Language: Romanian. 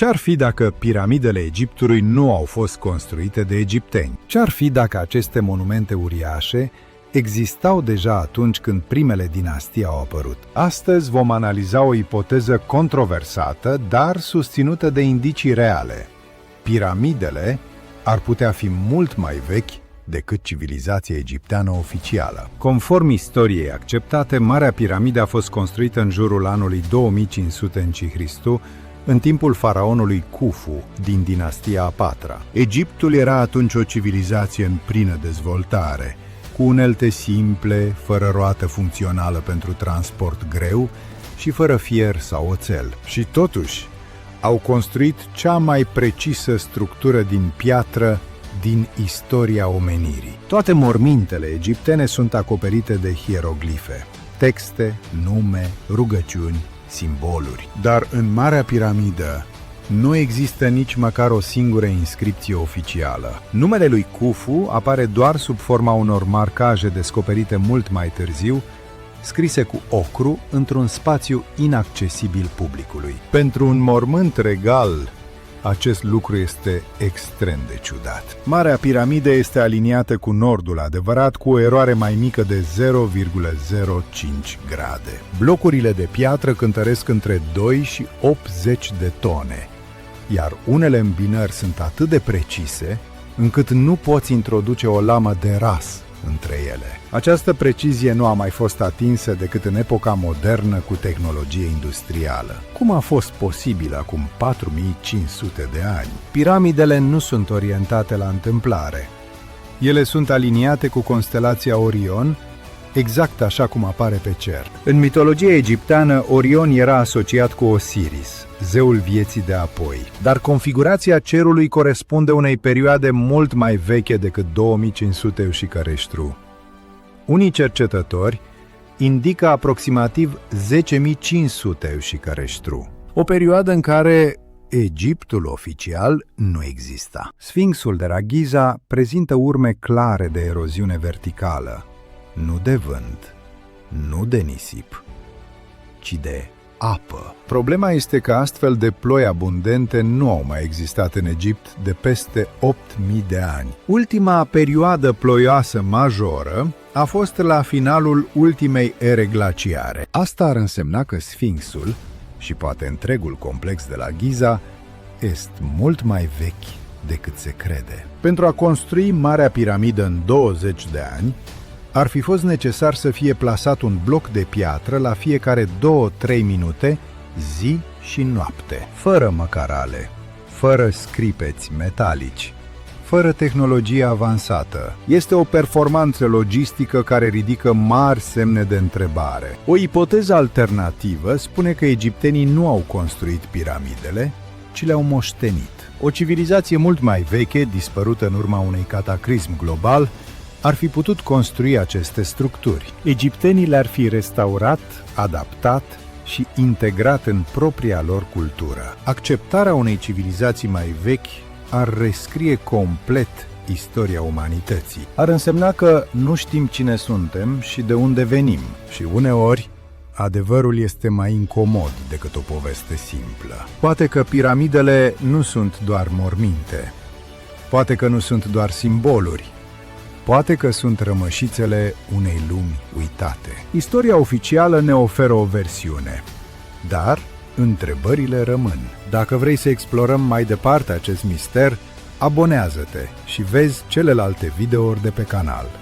Ce-ar fi dacă piramidele Egiptului nu au fost construite de egipteni? Ce-ar fi dacă aceste monumente uriașe existau deja atunci când primele dinastii au apărut? Astăzi vom analiza o ipoteză controversată, dar susținută de indicii reale. Piramidele ar putea fi mult mai vechi decât civilizația egipteană oficială. Conform istoriei acceptate, Marea Piramidă a fost construită în jurul anului 2500 în în timpul faraonului Khufu din dinastia a patra. Egiptul era atunci o civilizație în plină dezvoltare, cu unelte simple, fără roată funcțională pentru transport greu și fără fier sau oțel. Și totuși, au construit cea mai precisă structură din piatră din istoria omenirii. Toate mormintele egiptene sunt acoperite de hieroglife, texte, nume, rugăciuni, simboluri. Dar în Marea Piramidă nu există nici măcar o singură inscripție oficială. Numele lui Khufu apare doar sub forma unor marcaje descoperite mult mai târziu, scrise cu ocru într-un spațiu inaccesibil publicului. Pentru un mormânt regal, acest lucru este extrem de ciudat. Marea Piramidă este aliniată cu nordul adevărat, cu o eroare mai mică de 0,05 grade. Blocurile de piatră cântăresc între 2 și 80 de tone, iar unele îmbinări sunt atât de precise încât nu poți introduce o lamă de ras între ele. Această precizie nu a mai fost atinsă decât în epoca modernă cu tehnologie industrială. Cum a fost posibil acum 4500 de ani? Piramidele nu sunt orientate la întâmplare. Ele sunt aliniate cu constelația Orion, exact așa cum apare pe cer. În mitologia egipteană, Orion era asociat cu Osiris, zeul vieții de apoi. Dar configurația cerului corespunde unei perioade mult mai veche decât 2500 Eușicăreștru. Unii cercetători indică aproximativ 10.500 Eușicăreștru, o perioadă în care Egiptul oficial nu exista. Sfinxul de la Giza prezintă urme clare de eroziune verticală, nu de vânt, nu de nisip, ci de apă. Problema este că astfel de ploi abundente nu au mai existat în Egipt de peste 8.000 de ani. Ultima perioadă ploioasă majoră a fost la finalul ultimei ere glaciare. Asta ar însemna că Sfinxul și poate întregul complex de la Giza este mult mai vechi decât se crede. Pentru a construi Marea Piramidă în 20 de ani, ar fi fost necesar să fie plasat un bloc de piatră la fiecare 2-3 minute, zi și noapte, fără măcarale, fără scripeți metalici, fără tehnologie avansată. Este o performanță logistică care ridică mari semne de întrebare. O ipoteză alternativă spune că egiptenii nu au construit piramidele, ci le-au moștenit. O civilizație mult mai veche, dispărută în urma unui cataclism global, ar fi putut construi aceste structuri. Egiptenii le-ar fi restaurat, adaptat și integrat în propria lor cultură. Acceptarea unei civilizații mai vechi ar rescrie complet istoria umanității. Ar însemna că nu știm cine suntem și de unde venim și uneori adevărul este mai incomod decât o poveste simplă. Poate că piramidele nu sunt doar morminte, poate că nu sunt doar simboluri, poate că sunt rămășițele unei lumi uitate. Istoria oficială ne oferă o versiune, dar întrebările rămân. Dacă vrei să explorăm mai departe acest mister, abonează-te și vezi celelalte videouri de pe canal.